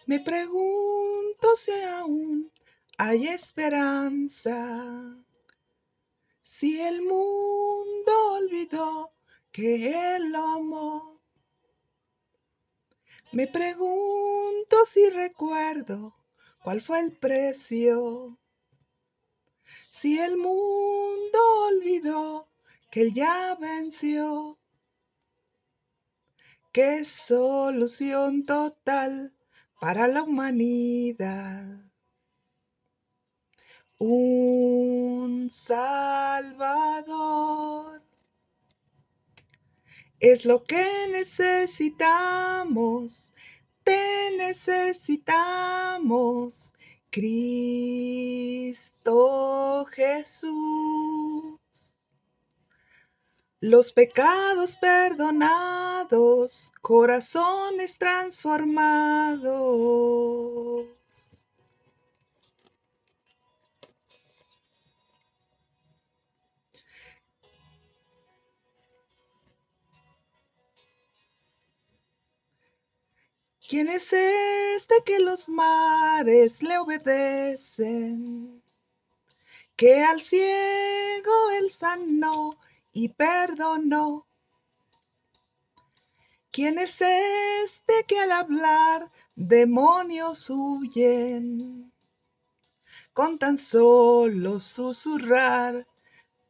Me pregunto si aún hay esperanza, si el mundo olvidó que Él lo amó. Me pregunto si recuerdo cuál fue el precio, si el mundo olvidó que Él ya venció. ¡Qué solución total para la humanidad! Un Salvador es lo que necesitamos, te necesitamos, Cristo Jesús. Los pecados perdonados, corazones transformados. ¿Quién es este que los mares le obedecen? Que al ciego él sanó y perdonó. ¿Quién es este que al hablar demonios huyen? Con tan solo susurrar,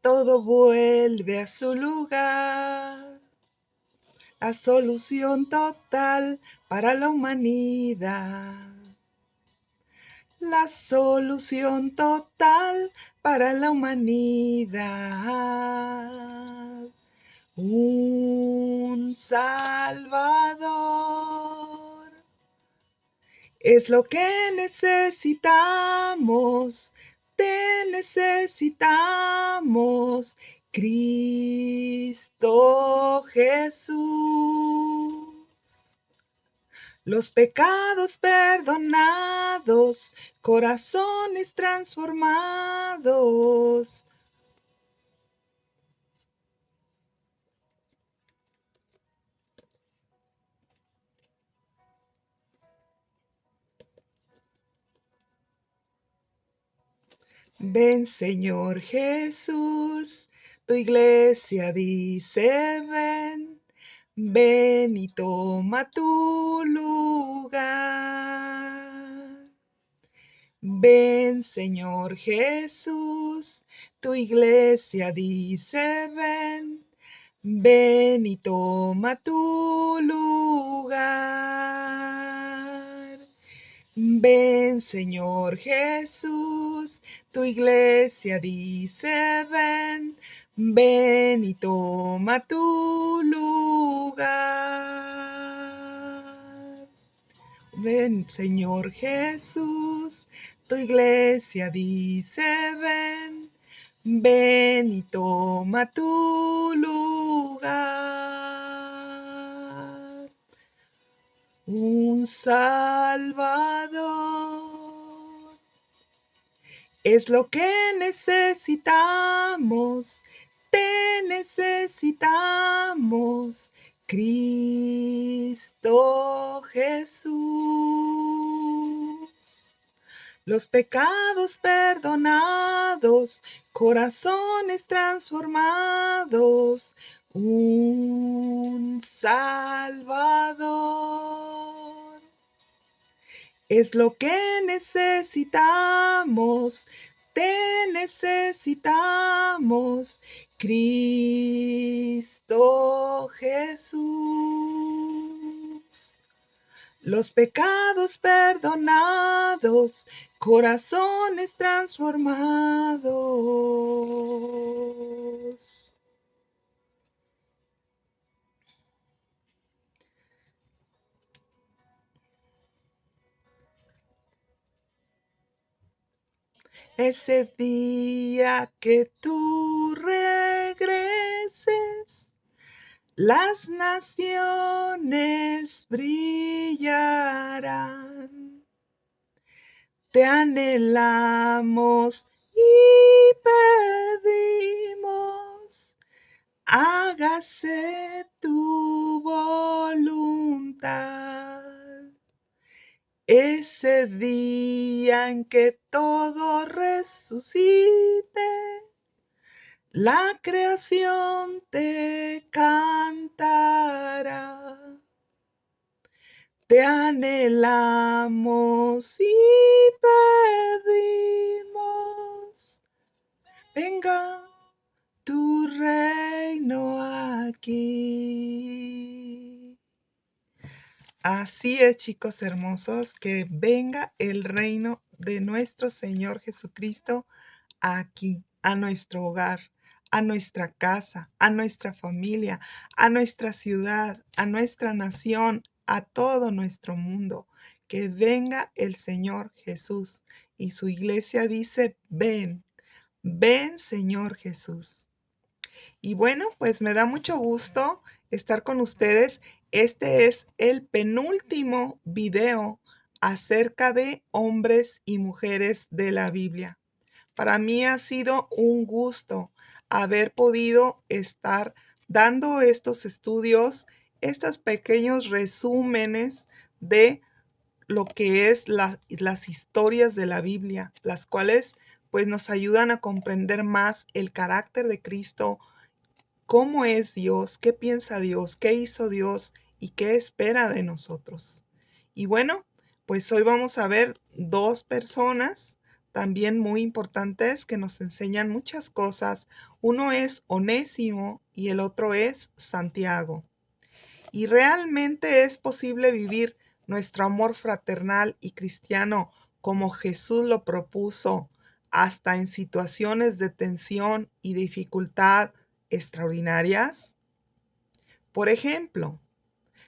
todo vuelve a su lugar. La solución total para la humanidad. La solución total para la humanidad. Un Salvador es lo que necesitamos, te necesitamos, Cristo Jesús. Los pecados perdonados, corazones transformados. Ven, Señor Jesús, tu iglesia dice ven, ven y toma tu lugar. Ven, Señor Jesús, tu iglesia dice ven, ven y toma tu lugar. Ven, Señor Jesús, tu iglesia dice ven, ven y toma tu lugar. Ven, Señor Jesús, tu iglesia dice ven, ven y toma tu lugar. Un Salvador es lo que necesitamos, te necesitamos, Cristo Jesús. Los pecados perdonados, corazones transformados, un Salvador. Es lo que necesitamos, te necesitamos, Cristo Jesús. Los pecados perdonados, corazones transformados. Ese día que tú regreses, las naciones brillarán. Te anhelamos y pedimos, hágase tu voluntad. ese día en que todo resucite, la creación te cantará. Te anhelamos y pedimos, venga tu reino aquí. Así es, chicos hermosos, que venga el reino de nuestro Señor Jesucristo aquí, a nuestro hogar, a nuestra casa, a nuestra familia, a nuestra ciudad, a nuestra nación, a todo nuestro mundo. Que venga el Señor Jesús. Y su iglesia dice, ven, ven Señor Jesús. Y bueno, pues me da mucho gusto estar con ustedes. Este es el penúltimo video acerca de hombres y mujeres de la Biblia. Para mí ha sido un gusto haber podido estar dando estos estudios, estos pequeños resúmenes de lo que es las historias de la Biblia, las cuales pues nos ayudan a comprender más el carácter de Cristo, cómo es Dios, qué piensa Dios, qué hizo Dios y qué espera de nosotros. Y bueno, pues hoy vamos a ver dos personas también muy importantes que nos enseñan muchas cosas. Uno es Onésimo y el otro es Santiago. Y realmente es posible vivir nuestro amor fraternal y cristiano como Jesús lo propuso, hasta en situaciones de tensión y dificultad extraordinarias. Por ejemplo,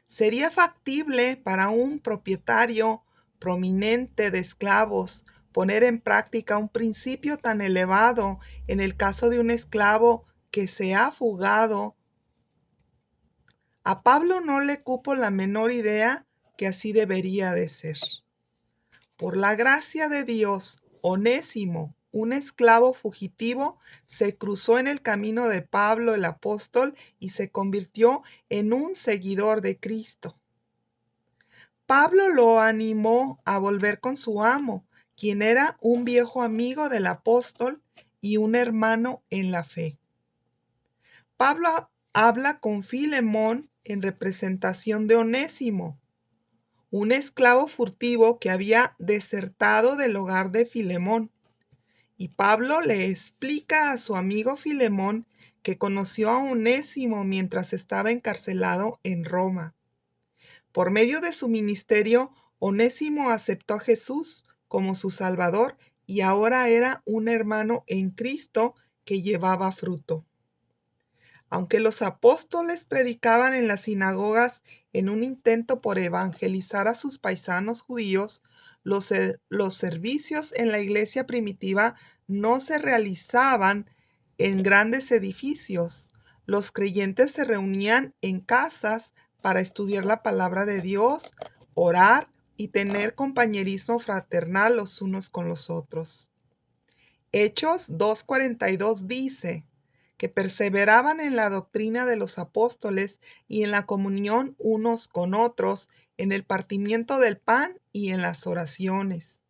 ¿sería factible para un propietario prominente de esclavos poner en práctica un principio tan elevado en el caso de un esclavo que se ha fugado? A Pablo no le cupo la menor idea que así debería de ser. Por la gracia de Dios, Onésimo, un esclavo fugitivo, se cruzó en el camino de Pablo el apóstol y se convirtió en un seguidor de Cristo. Pablo lo animó a volver con su amo, quien era un viejo amigo del apóstol y un hermano en la fe. Pablo habla con Filemón en representación de Onésimo, un esclavo furtivo que había desertado del hogar de Filemón. Y Pablo le explica a su amigo Filemón que conoció a Onésimo mientras estaba encarcelado en Roma. Por medio de su ministerio, Onésimo aceptó a Jesús como su Salvador y ahora era un hermano en Cristo que llevaba fruto. Aunque los apóstoles predicaban en las sinagogas en un intento por evangelizar a sus paisanos judíos, los servicios en la iglesia primitiva no se realizaban en grandes edificios. Los creyentes se reunían en casas para estudiar la palabra de Dios, orar y tener compañerismo fraternal los unos con los otros. Hechos 2:42 dice que perseveraban en la doctrina de los apóstoles y en la comunión unos con otros, en el partimiento del pan y en las oraciones.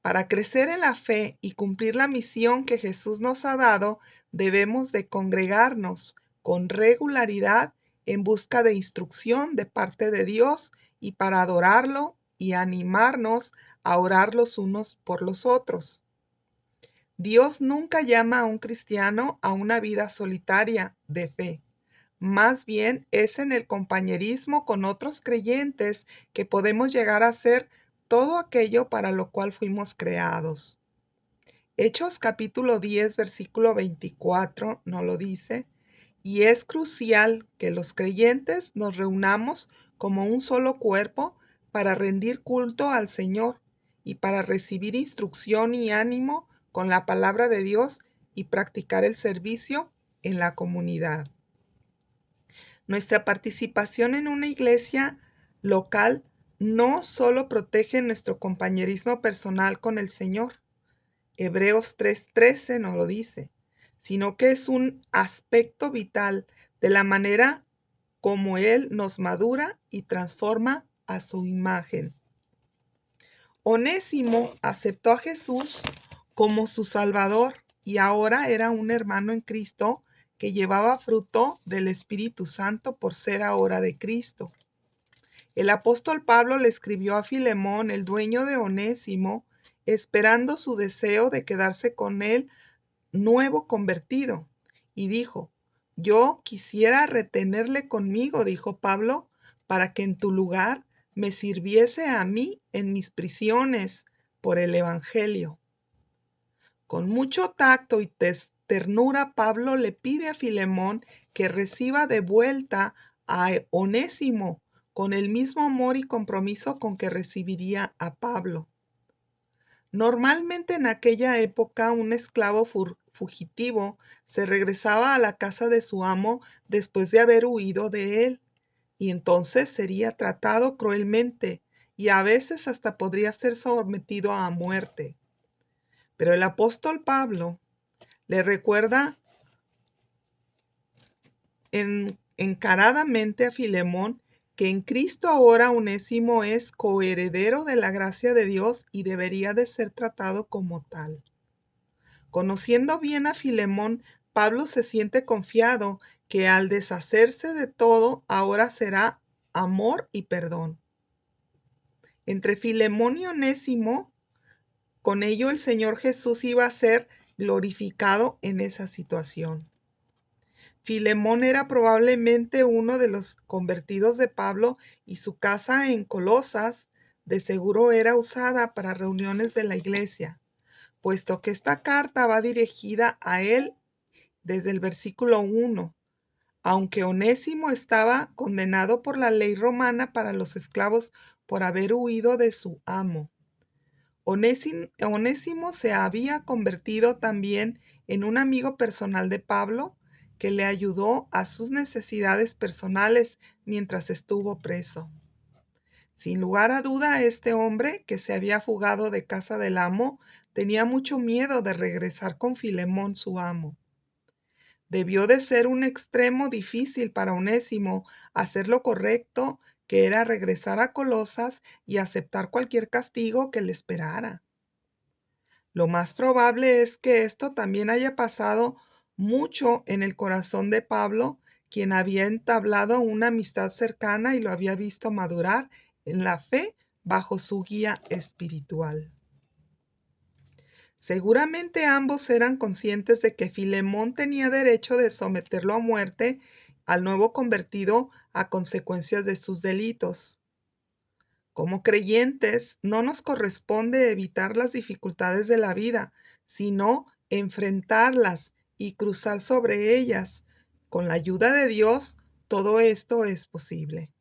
Para crecer en la fe y cumplir la misión que Jesús nos ha dado, debemos de congregarnos con regularidad en busca de instrucción de parte de Dios y para adorarlo y animarnos a orar los unos por los otros. Dios nunca llama a un cristiano a una vida solitaria de fe. Más bien es en el compañerismo con otros creyentes que podemos llegar a hacer todo aquello para lo cual fuimos creados. Hechos capítulo 10, versículo 24 nos lo dice, y es crucial que los creyentes nos reunamos como un solo cuerpo para rendir culto al Señor y para recibir instrucción y ánimo con la palabra de Dios y practicar el servicio en la comunidad. Nuestra participación en una iglesia local no solo protege nuestro compañerismo personal con el Señor, Hebreos 3:13 nos lo dice, sino que es un aspecto vital de la manera como Él nos madura y transforma a su imagen. Onésimo aceptó a Jesús como su Salvador y ahora era un hermano en Cristo que llevaba fruto del Espíritu Santo por ser ahora de Cristo. El apóstol Pablo le escribió a Filemón, el dueño de Onésimo, esperando su deseo de quedarse con él nuevo convertido, y dijo: yo quisiera retenerle conmigo, dijo Pablo, para que en tu lugar me sirviese a mí en mis prisiones por el Evangelio. Con mucho tacto y ternura, Pablo le pide a Filemón que reciba de vuelta a Onésimo con el mismo amor y compromiso con que recibiría a Pablo. Normalmente en aquella época un esclavo fugitivo se regresaba a la casa de su amo después de haber huido de él, y entonces sería tratado cruelmente y a veces hasta podría ser sometido a muerte. Pero el apóstol Pablo le recuerda encaradamente a Filemón que en Cristo ahora Onésimo es coheredero de la gracia de Dios y debería de ser tratado como tal. Conociendo bien a Filemón, Pablo se siente confiado que al deshacerse de todo, ahora será amor y perdón. Entre Filemón y Onésimo, con ello el Señor Jesús iba a ser glorificado en esa situación. Filemón era probablemente uno de los convertidos de Pablo y su casa en Colosas de seguro era usada para reuniones de la iglesia, puesto que esta carta va dirigida a él desde el versículo 1. Aunque Onésimo estaba condenado por la ley romana para los esclavos por haber huido de su amo. Onésimo se había convertido también en un amigo personal de Pablo que le ayudó a sus necesidades personales mientras estuvo preso. Sin lugar a duda, este hombre que se había fugado de casa del amo tenía mucho miedo de regresar con Filemón, su amo. Debió de ser un extremo difícil para Onésimo hacer lo correcto, que era regresar a Colosas y aceptar cualquier castigo que le esperara. Lo más probable es que esto también haya pasado mucho en el corazón de Pablo, quien había entablado una amistad cercana y lo había visto madurar en la fe bajo su guía espiritual. Seguramente ambos eran conscientes de que Filemón tenía derecho de someterlo a muerte al nuevo convertido a consecuencias de sus delitos. Como creyentes, no nos corresponde evitar las dificultades de la vida, sino enfrentarlas y cruzar sobre ellas. Con la ayuda de Dios, todo esto es posible.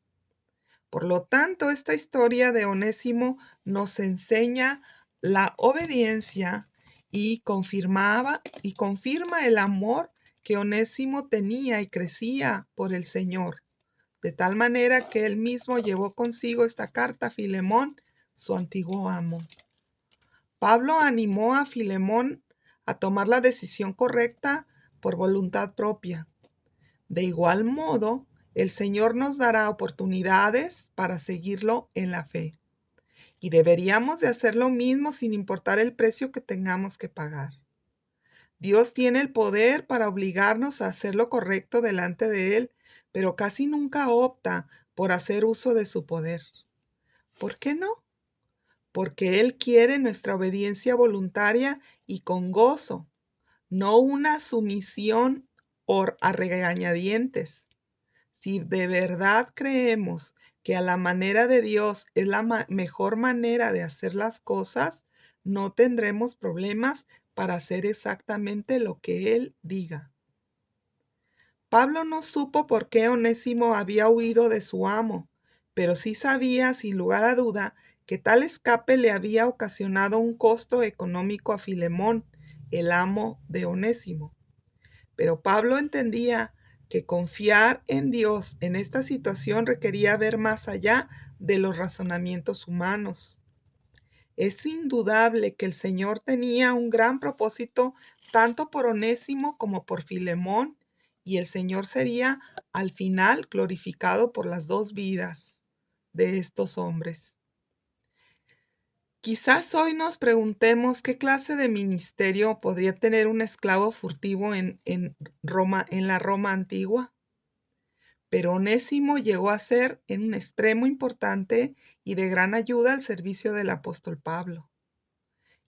Por lo tanto, esta historia de Onésimo nos enseña la obediencia y confirma el amor que Onésimo tenía y crecía por el Señor, de tal manera que él mismo llevó consigo esta carta a Filemón, su antiguo amo. Pablo animó a Filemón a tomar la decisión correcta por voluntad propia. De igual modo, el Señor nos dará oportunidades para seguirlo en la fe. Y deberíamos de hacer lo mismo sin importar el precio que tengamos que pagar. Dios tiene el poder para obligarnos a hacer lo correcto delante de Él, pero casi nunca opta por hacer uso de su poder. ¿Por qué no? Porque Él quiere nuestra obediencia voluntaria y con gozo, no una sumisión a regañadientes. Si de verdad creemos que a la manera de Dios es la mejor manera de hacer las cosas, no tendremos problemas para hacer exactamente lo que Él diga. Pablo no supo por qué Onésimo había huido de su amo, pero sí sabía, sin lugar a duda, que tal escape le había ocasionado un costo económico a Filemón, el amo de Onésimo. Pero Pablo entendía que confiar en Dios en esta situación requería ver más allá de los razonamientos humanos. Es indudable que el Señor tenía un gran propósito tanto por Onésimo como por Filemón, y el Señor sería al final glorificado por las dos vidas de estos hombres. Quizás hoy nos preguntemos qué clase de ministerio podría tener un esclavo furtivo en la Roma antigua. Pero Onésimo llegó a ser en un extremo importante y de gran ayuda al servicio del apóstol Pablo.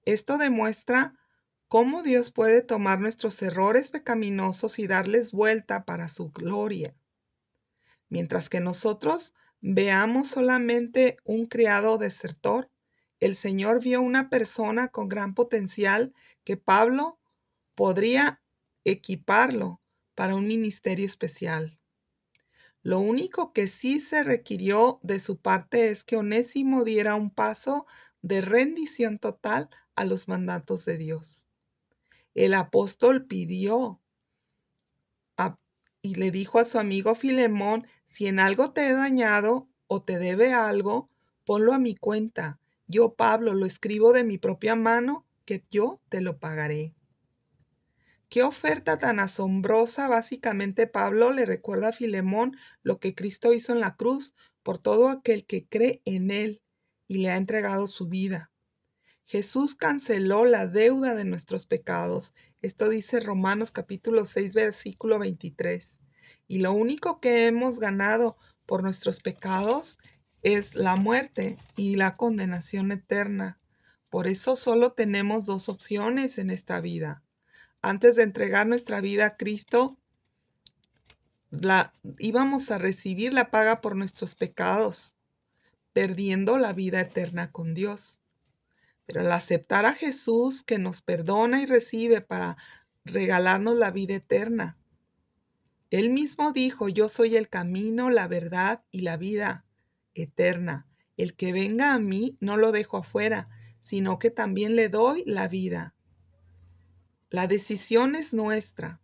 Esto demuestra cómo Dios puede tomar nuestros errores pecaminosos y darles vuelta para su gloria. Mientras que nosotros veamos solamente un criado desertor, el Señor vio una persona con gran potencial que Pablo podría equiparlo para un ministerio especial. Lo único que sí se requirió de su parte es que Onésimo diera un paso de rendición total a los mandatos de Dios. El apóstol pidió a- y le dijo a su amigo Filemón: si en algo te he dañado o te debe algo, ponlo a mi cuenta. Yo, Pablo, lo escribo de mi propia mano, que yo te lo pagaré. Qué oferta tan asombrosa. Básicamente, Pablo le recuerda a Filemón lo que Cristo hizo en la cruz por todo aquel que cree en él y le ha entregado su vida. Jesús canceló la deuda de nuestros pecados. Esto dice Romanos capítulo 6, versículo 23. Y lo único que hemos ganado por nuestros pecados es la muerte y la condenación eterna. Por eso solo tenemos dos opciones en esta vida. Antes de entregar nuestra vida a Cristo, íbamos a recibir la paga por nuestros pecados, perdiendo la vida eterna con Dios. Pero al aceptar a Jesús, que nos perdona y recibe para regalarnos la vida eterna, Él mismo dijo: yo soy el camino, la verdad y la vida eterna. El que venga a mí no lo dejo afuera, sino que también le doy la vida. La decisión es nuestra.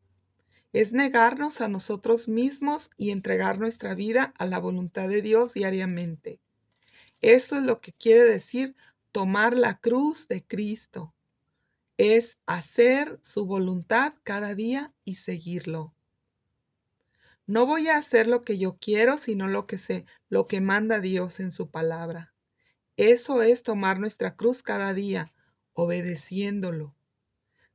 Es negarnos a nosotros mismos y entregar nuestra vida a la voluntad de Dios diariamente. Eso es lo que quiere decir tomar la cruz de Cristo. Es hacer su voluntad cada día y seguirlo. No voy a hacer lo que yo quiero, sino lo que manda Dios en su palabra. Eso es tomar nuestra cruz cada día, obedeciéndolo.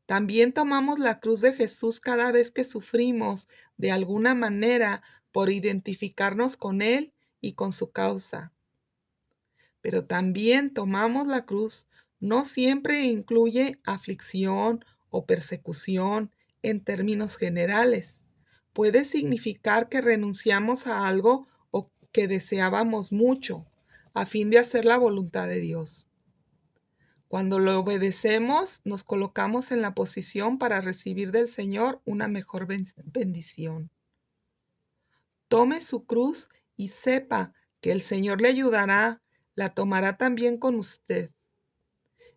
También tomamos la cruz de Jesús cada vez que sufrimos de alguna manera por identificarnos con Él y con su causa. Pero también tomamos la cruz. No siempre incluye aflicción o persecución en términos generales. Puede significar que renunciamos a algo o que deseábamos mucho a fin de hacer la voluntad de Dios. Cuando lo obedecemos, nos colocamos en la posición para recibir del Señor una mejor bendición. Tome su cruz y sepa que el Señor le ayudará, la tomará también con usted.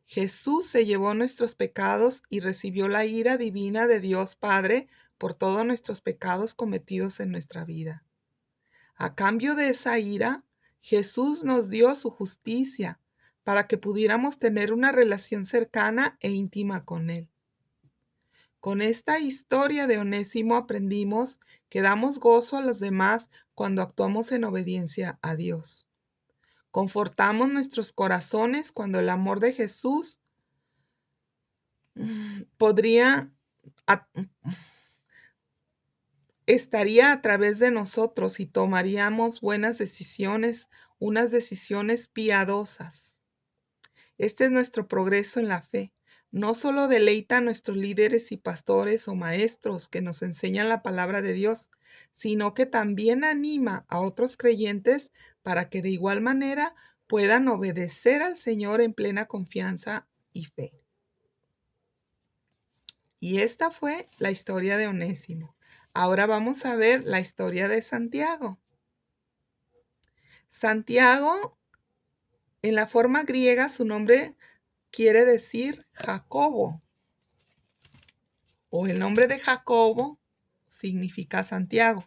Jesús se llevó nuestros pecados y recibió la ira divina de Dios Padre por todos nuestros pecados cometidos en nuestra vida. A cambio de esa ira, Jesús nos dio su justicia para que pudiéramos tener una relación cercana e íntima con Él. Con esta historia de Onésimo aprendimos que damos gozo a los demás cuando actuamos en obediencia a Dios. Confortamos nuestros corazones cuando el amor de Jesús podría a- estaría a través de nosotros y tomaríamos buenas decisiones, unas decisiones piadosas. Este es nuestro progreso en la fe. No solo deleita a nuestros líderes y pastores o maestros que nos enseñan la palabra de Dios, sino que también anima a otros creyentes para que de igual manera puedan obedecer al Señor en plena confianza y fe. Y esta fue la historia de Onésimo. Ahora vamos a ver la historia de Santiago. Santiago, en la forma griega, su nombre quiere decir Jacobo, o el nombre de Jacobo significa Santiago.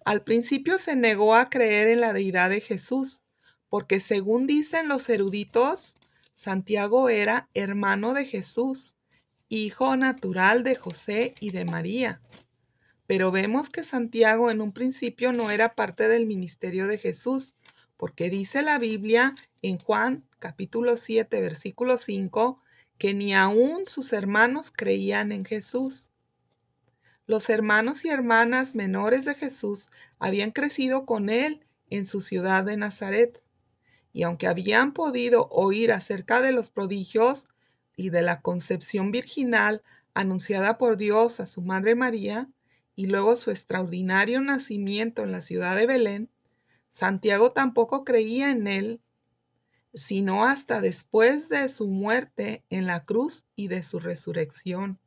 Al principio se negó a creer en la deidad de Jesús, porque según dicen los eruditos, Santiago era hermano de Jesús, hijo natural de José y de María. Pero vemos que Santiago en un principio no era parte del ministerio de Jesús, porque dice la Biblia en Juan capítulo 7, versículo 5, que ni aun sus hermanos creían en Jesús. Los hermanos y hermanas menores de Jesús habían crecido con él en su ciudad de Nazaret, y aunque habían podido oír acerca de los prodigios y de la concepción virginal anunciada por Dios a su madre María, y luego su extraordinario nacimiento en la ciudad de Belén, Santiago tampoco creía en él, sino hasta después de su muerte en la cruz y de su resurrección.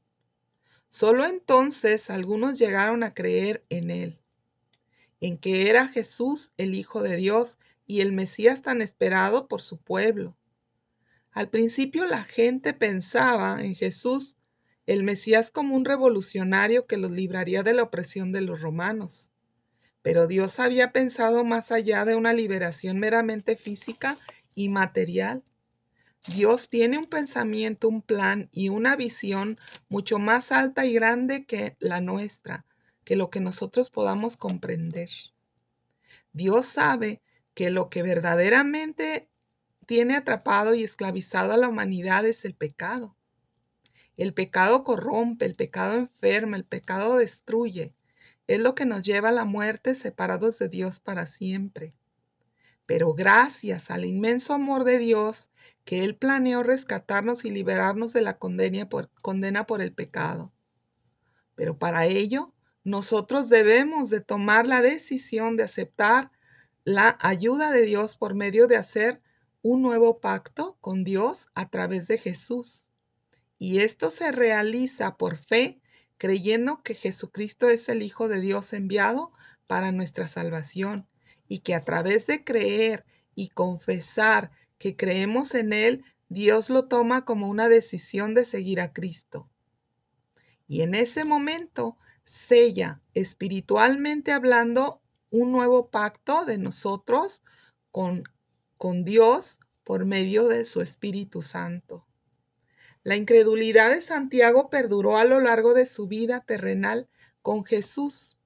Solo entonces algunos llegaron a creer en él, en que era Jesús el Hijo de Dios y el Mesías tan esperado por su pueblo. Al principio la gente pensaba en Jesús, el Mesías, como un revolucionario que los libraría de la opresión de los romanos. Pero Dios había pensado más allá de una liberación meramente física y material. Dios tiene un pensamiento, un plan y una visión mucho más alta y grande que la nuestra, que lo que nosotros podamos comprender. Dios sabe que lo que verdaderamente tiene atrapado y esclavizado a la humanidad es el pecado. El pecado corrompe, el pecado enferma, el pecado destruye. Es lo que nos lleva a la muerte, separados de Dios para siempre. Pero gracias al inmenso amor de Dios, que Él planeó rescatarnos y liberarnos de la condena por el pecado. Pero para ello, nosotros debemos de tomar la decisión de aceptar la ayuda de Dios por medio de hacer un nuevo pacto con Dios a través de Jesús. Y esto se realiza por fe, creyendo que Jesucristo es el Hijo de Dios enviado para nuestra salvación, y que a través de creer y confesar que creemos en Él, Dios lo toma como una decisión de seguir a Cristo. Y en ese momento sella, espiritualmente hablando, un nuevo pacto de nosotros con, con Dios por medio de su Espíritu Santo. La incredulidad de Santiago perduró a lo largo de su vida terrenal con Jesús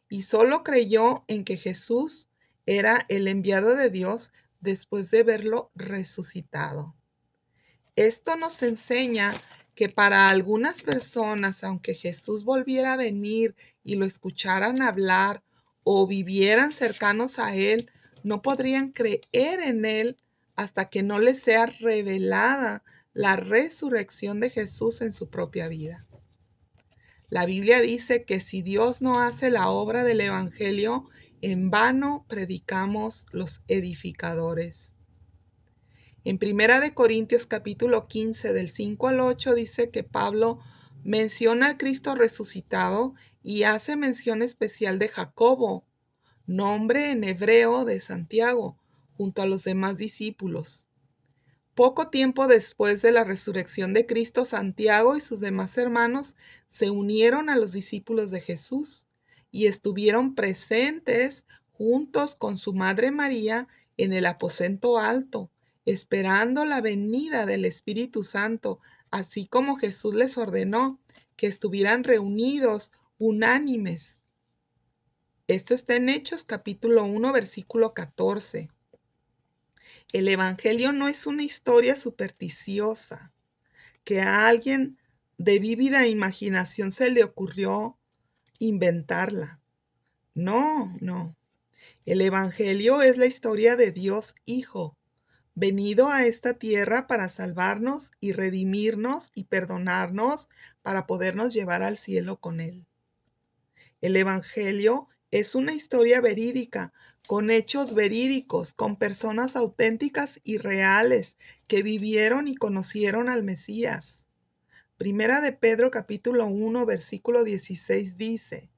y solo creyó en que Jesús era el enviado de Dios después de verlo resucitado. Esto nos enseña que para algunas personas, aunque Jesús volviera a venir y lo escucharan hablar o vivieran cercanos a Él, no podrían creer en Él hasta que no les sea revelada la resurrección de Jesús en su propia vida. La Biblia dice que si Dios no hace la obra del Evangelio, en vano predicamos los edificadores. En Primera de Corintios capítulo 15 del 5 al 8 dice que Pablo menciona al Cristo resucitado y hace mención especial de Jacobo, nombre en hebreo de Santiago, junto a los demás discípulos. Poco tiempo después de la resurrección de Cristo, Santiago y sus demás hermanos se unieron a los discípulos de Jesús y estuvieron presentes juntos con su madre María en el aposento alto, esperando la venida del Espíritu Santo, así como Jesús les ordenó que estuvieran reunidos unánimes. Esto está en Hechos capítulo 1, versículo 14. El Evangelio no es una historia supersticiosa que a alguien de vívida imaginación se le ocurrió inventarla. No. El Evangelio es la historia de Dios Hijo, venido a esta tierra para salvarnos y redimirnos y perdonarnos para podernos llevar al cielo con Él. El Evangelio es una historia verídica, con hechos verídicos, con personas auténticas y reales que vivieron y conocieron al Mesías. Primera de Pedro capítulo 1, versículo 16 dice: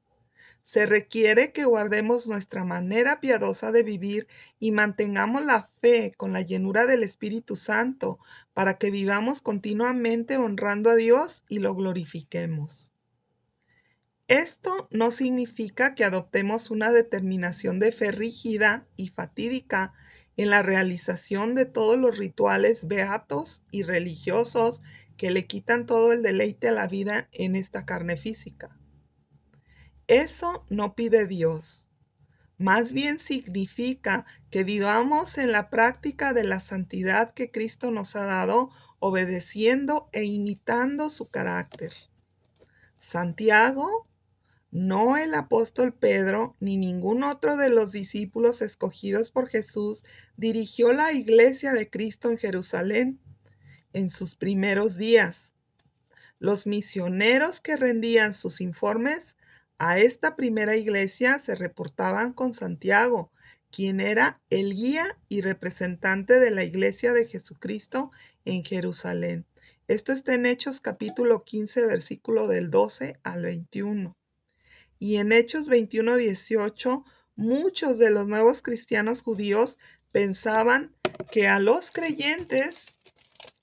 se requiere que guardemos nuestra manera piadosa de vivir y mantengamos la fe con la llenura del Espíritu Santo para que vivamos continuamente honrando a Dios y lo glorifiquemos. Esto no significa que adoptemos una determinación de fe rígida y fatídica en la realización de todos los rituales beatos y religiosos que le quitan todo el deleite a la vida en esta carne física. Eso no pide Dios. Más bien significa que vivamos en la práctica de la santidad que Cristo nos ha dado, obedeciendo e imitando su carácter. Santiago, no el apóstol Pedro ni ningún otro de los discípulos escogidos por Jesús, dirigió la iglesia de Cristo en Jerusalén en sus primeros días. Los misioneros que rendían sus informes a esta primera iglesia se reportaban con Santiago, quien era el guía y representante de la iglesia de Jesucristo en Jerusalén. Esto está en Hechos capítulo 15, versículo del 12 al 21. Y en Hechos 21:18, muchos de los nuevos cristianos judíos pensaban que a los creyentes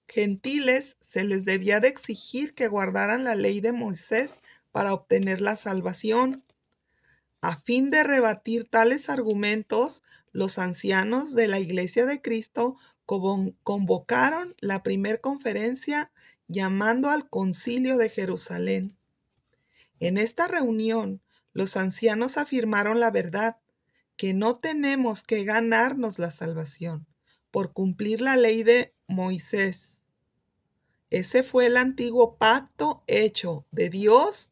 gentiles se les debía de exigir que guardaran la ley de Moisés para obtener la salvación. A fin de rebatir tales argumentos, los ancianos de la Iglesia de Cristo convocaron la primer conferencia llamando al Concilio de Jerusalén. En esta reunión, los ancianos afirmaron la verdad, que no tenemos que ganarnos la salvación por cumplir la ley de Moisés. Ese fue el antiguo pacto hecho de Dios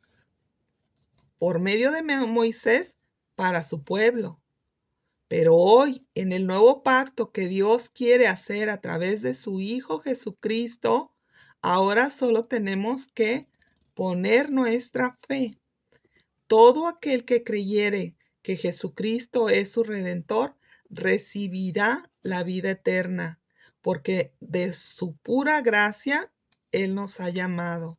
por medio de Moisés para su pueblo. Pero hoy, en el nuevo pacto que Dios quiere hacer a través de su Hijo Jesucristo, ahora solo tenemos que poner nuestra fe. Todo aquel que creyere que Jesucristo es su Redentor, recibirá la vida eterna, porque de su pura gracia Él nos ha llamado,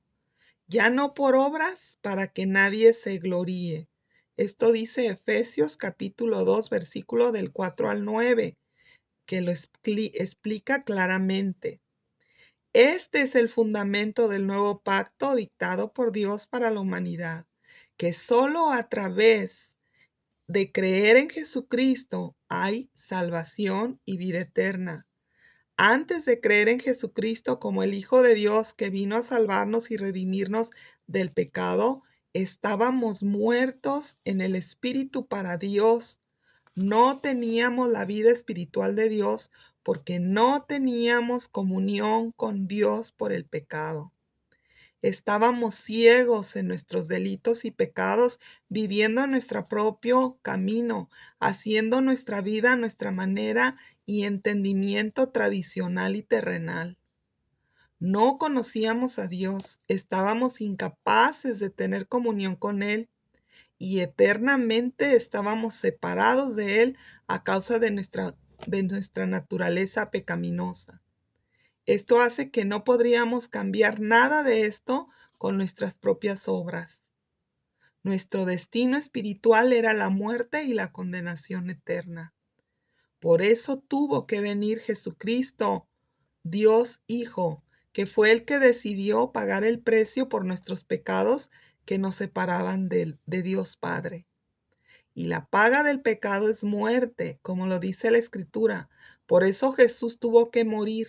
ya no por obras para que nadie se gloríe. Esto dice Efesios capítulo 2, versículo del 4 al 9, que lo explica claramente. Este es el fundamento del nuevo pacto dictado por Dios para la humanidad, que solo a través de creer en Jesucristo hay salvación y vida eterna. Antes de creer en Jesucristo como el Hijo de Dios que vino a salvarnos y redimirnos del pecado, estábamos muertos en el Espíritu para Dios. No teníamos la vida espiritual de Dios porque no teníamos comunión con Dios por el pecado. Estábamos ciegos en nuestros delitos y pecados, viviendo nuestro propio camino, haciendo nuestra vida a nuestra manera y entendimiento tradicional y terrenal. No conocíamos a Dios, estábamos incapaces de tener comunión con Él y eternamente estábamos separados de Él a causa de nuestra naturaleza pecaminosa. Esto hace que no podríamos cambiar nada de esto con nuestras propias obras. Nuestro destino espiritual era la muerte y la condenación eterna. Por eso tuvo que venir Jesucristo, Dios Hijo, que fue el que decidió pagar el precio por nuestros pecados que nos separaban de Dios Padre. Y la paga del pecado es muerte, como lo dice la Escritura. Por eso Jesús tuvo que morir,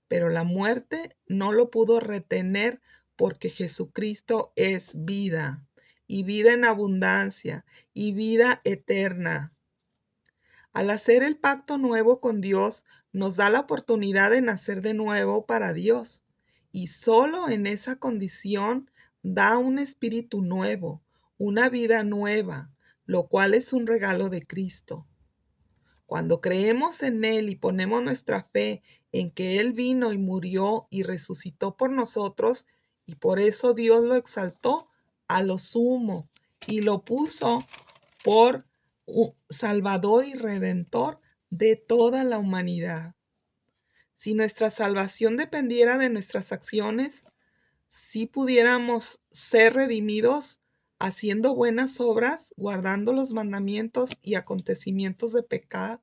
pero la muerte no lo pudo retener porque Jesucristo es vida, y vida en abundancia, y vida eterna. Al hacer el pacto nuevo con Dios, nos da la oportunidad de nacer de nuevo para Dios, y solo en esa condición da un espíritu nuevo, una vida nueva, lo cual es un regalo de Cristo. Cuando creemos en Él y ponemos nuestra fe en que Él vino y murió y resucitó por nosotros, y por eso Dios lo exaltó a lo sumo y lo puso por Salvador y Redentor de toda la humanidad. Si nuestra salvación dependiera de nuestras acciones, si pudiéramos ser redimidos haciendo buenas obras, guardando los mandamientos y acontecimientos de pecado,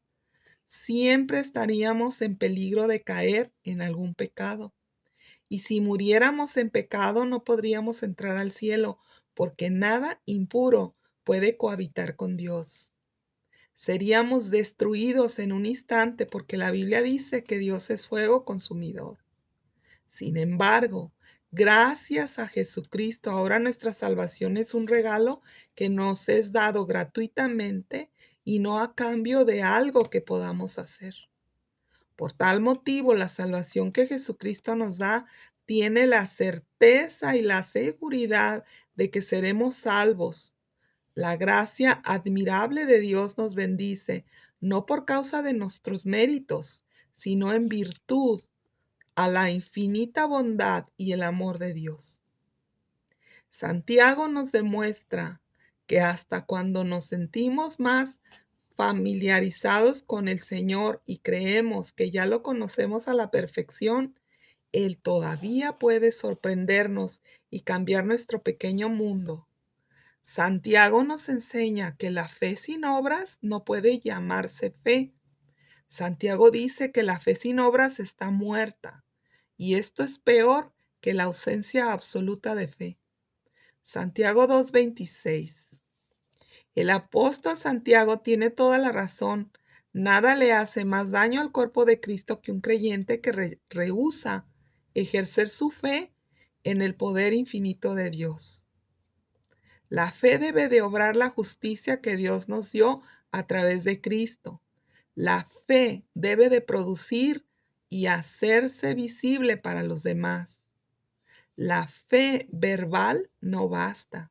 siempre estaríamos en peligro de caer en algún pecado. Y si muriéramos en pecado, no podríamos entrar al cielo, porque nada impuro puede cohabitar con Dios. Seríamos destruidos en un instante, porque la Biblia dice que Dios es fuego consumidor. Sin embargo, gracias a Jesucristo, ahora nuestra salvación es un regalo que nos es dado gratuitamente y no a cambio de algo que podamos hacer. Por tal motivo, la salvación que Jesucristo nos da tiene la certeza y la seguridad de que seremos salvos. La gracia admirable de Dios nos bendice, no por causa de nuestros méritos, sino en virtud a la infinita bondad y el amor de Dios. Santiago nos demuestra que hasta cuando nos sentimos más familiarizados con el Señor y creemos que ya lo conocemos a la perfección, Él todavía puede sorprendernos y cambiar nuestro pequeño mundo. Santiago nos enseña que la fe sin obras no puede llamarse fe. Santiago dice que la fe sin obras está muerta, y esto es peor que la ausencia absoluta de fe. Santiago 2:26. El apóstol Santiago tiene toda la razón. Nada le hace más daño al cuerpo de Cristo que un creyente que rehúsa ejercer su fe en el poder infinito de Dios. La fe debe de obrar la justicia que Dios nos dio a través de Cristo. La fe debe de producir y hacerse visible para los demás. La fe verbal no basta.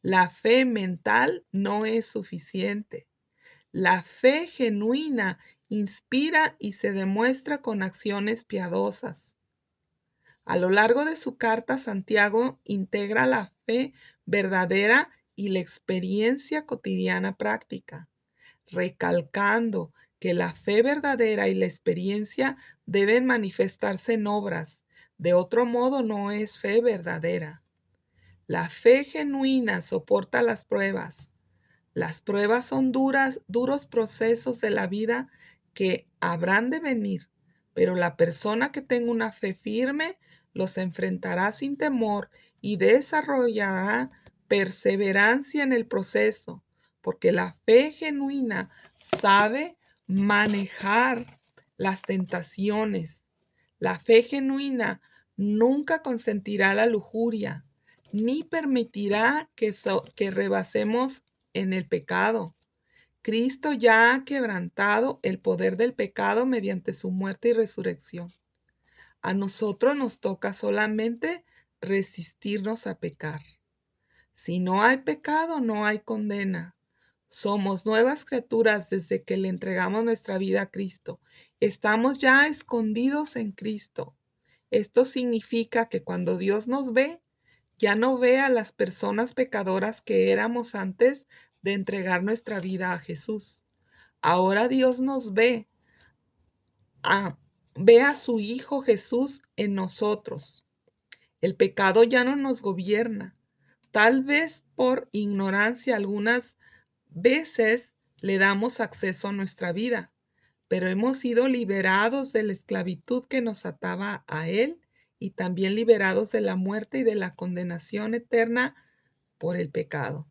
La fe mental no es suficiente. La fe genuina inspira y se demuestra con acciones piadosas. A lo largo de su carta, Santiago integra la fe verdadera y la experiencia cotidiana práctica, recalcando que la fe verdadera y la experiencia deben manifestarse en obras. De otro modo, no es fe verdadera. La fe genuina soporta las pruebas. Las pruebas son duros procesos de la vida que habrán de venir, pero la persona que tenga una fe firme los enfrentará sin temor y desarrollará perseverancia en el proceso, porque la fe genuina sabe manejar las tentaciones. La fe genuina nunca consentirá la lujuria, ni permitirá que rebasemos en el pecado. Cristo ya ha quebrantado el poder del pecado mediante su muerte y resurrección. A nosotros nos toca solamente resistirnos a pecar. Si no hay pecado, no hay condena. Somos nuevas criaturas desde que le entregamos nuestra vida a Cristo. Estamos ya escondidos en Cristo. Esto significa que cuando Dios nos ve, ya no ve a las personas pecadoras que éramos antes de entregar nuestra vida a Jesús. Ahora Dios nos ve a su Hijo Jesús en nosotros. El pecado ya no nos gobierna. Tal vez por ignorancia algunas veces le damos acceso a nuestra vida, pero hemos sido liberados de la esclavitud que nos ataba a Él y también liberados de la muerte y de la condenación eterna por el pecado.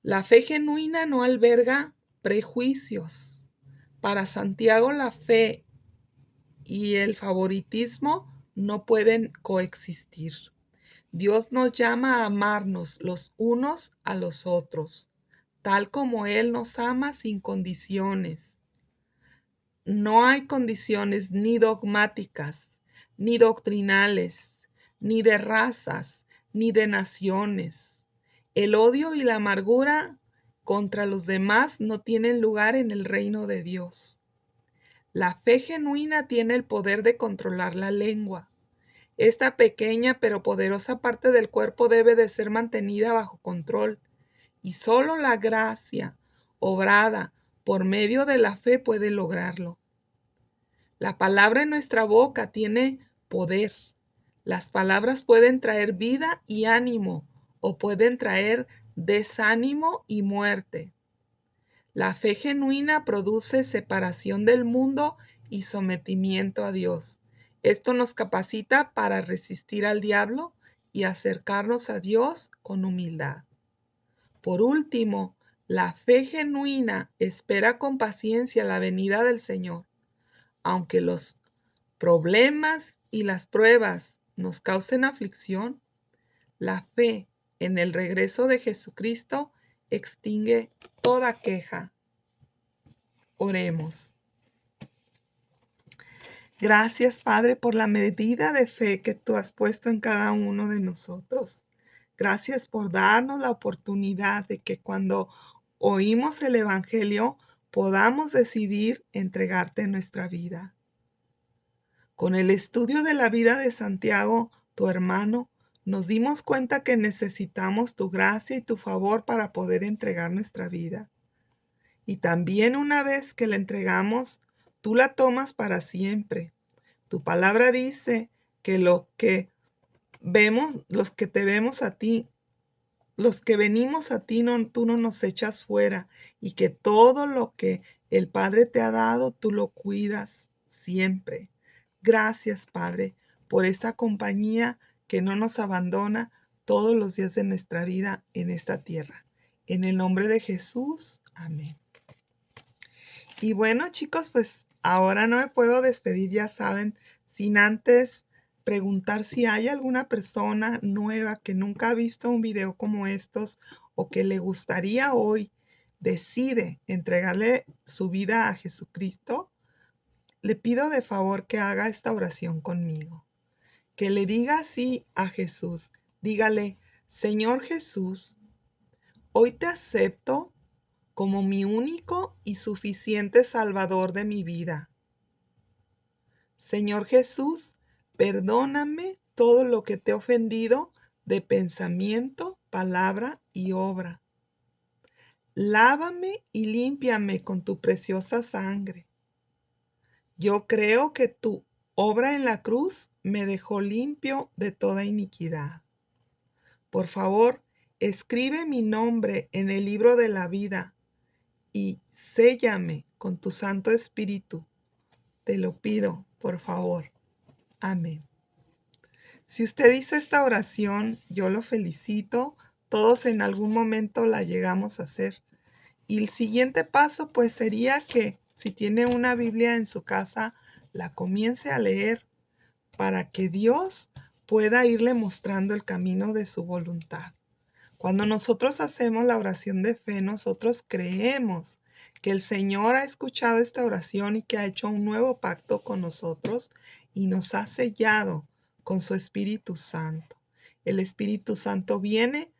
La fe genuina no alberga prejuicios. Para Santiago, la fe y el favoritismo no pueden coexistir. Dios nos llama a amarnos los unos a los otros, tal como Él nos ama sin condiciones. No hay condiciones ni dogmáticas, ni doctrinales, ni de razas, ni de naciones. El odio y la amargura contra los demás no tienen lugar en el reino de Dios. La fe genuina tiene el poder de controlar la lengua. Esta pequeña pero poderosa parte del cuerpo debe de ser mantenida bajo control, y solo la gracia obrada por medio de la fe puede lograrlo. La palabra en nuestra boca tiene poder. Las palabras pueden traer vida y ánimo, o pueden traer desánimo y muerte. La fe genuina produce separación del mundo y sometimiento a Dios. Esto nos capacita para resistir al diablo y acercarnos a Dios con humildad. Por último, la fe genuina espera con paciencia la venida del Señor. Aunque los problemas y las pruebas nos causen aflicción, la fe en el regreso de Jesucristo extingue toda queja. Oremos. Gracias, Padre, por la medida de fe que tú has puesto en cada uno de nosotros. Gracias por darnos la oportunidad de que cuando oímos el Evangelio podamos decidir entregarte nuestra vida. Con el estudio de la vida de Santiago, tu hermano, nos dimos cuenta que necesitamos tu gracia y tu favor para poder entregar nuestra vida. Y también una vez que la entregamos, tú la tomas para siempre. Tu palabra dice que los que te vemos a ti, los que venimos a ti, tú no nos echas fuera, y que todo lo que el Padre te ha dado, tú lo cuidas siempre. Gracias, Padre, por esta compañía que no nos abandona todos los días de nuestra vida en esta tierra. En el nombre de Jesús, amén. Y bueno, chicos, pues ahora no me puedo despedir, ya saben, sin antes preguntar si hay alguna persona nueva que nunca ha visto un video como estos o que le gustaría hoy, decide entregarle su vida a Jesucristo. Le pido de favor que haga esta oración conmigo, que le diga así a Jesús. Dígale: Señor Jesús, hoy te acepto como mi único y suficiente Salvador de mi vida. Señor Jesús, perdóname todo lo que te he ofendido de pensamiento, palabra y obra. Lávame y límpiame con tu preciosa sangre. Yo creo que tu obra en la cruz me dejó limpio de toda iniquidad. Por favor, escribe mi nombre en el libro de la vida y séllame con tu Santo Espíritu. Te lo pido, por favor. Amén. Si usted hizo esta oración, yo lo felicito. Todos en algún momento la llegamos a hacer. Y el siguiente paso, pues, sería que si tiene una Biblia en su casa, la comience a leer para que Dios pueda irle mostrando el camino de su voluntad. Cuando nosotros hacemos la oración de fe, nosotros creemos que el Señor ha escuchado esta oración y que ha hecho un nuevo pacto con nosotros y nos ha sellado con su Espíritu Santo. El Espíritu Santo viene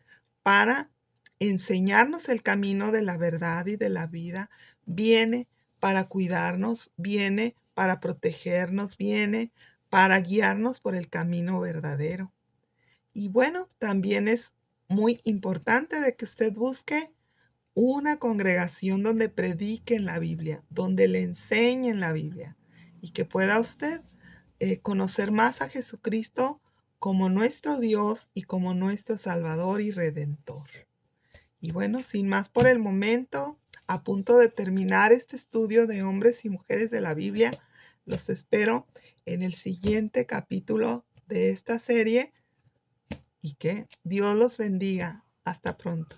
para enseñarnos el camino de la verdad y de la vida, viene para cuidarnos, viene para protegernos, viene para guiarnos por el camino verdadero. Y bueno, también es muy importante de que usted busque una congregación donde prediquen la Biblia, donde le enseñen la Biblia y que pueda usted conocer más a Jesucristo como nuestro Dios y como nuestro Salvador y Redentor. Y bueno, sin más por el momento, a punto de terminar este estudio de hombres y mujeres de la Biblia, los espero en el siguiente capítulo de esta serie y que Dios los bendiga. Hasta pronto.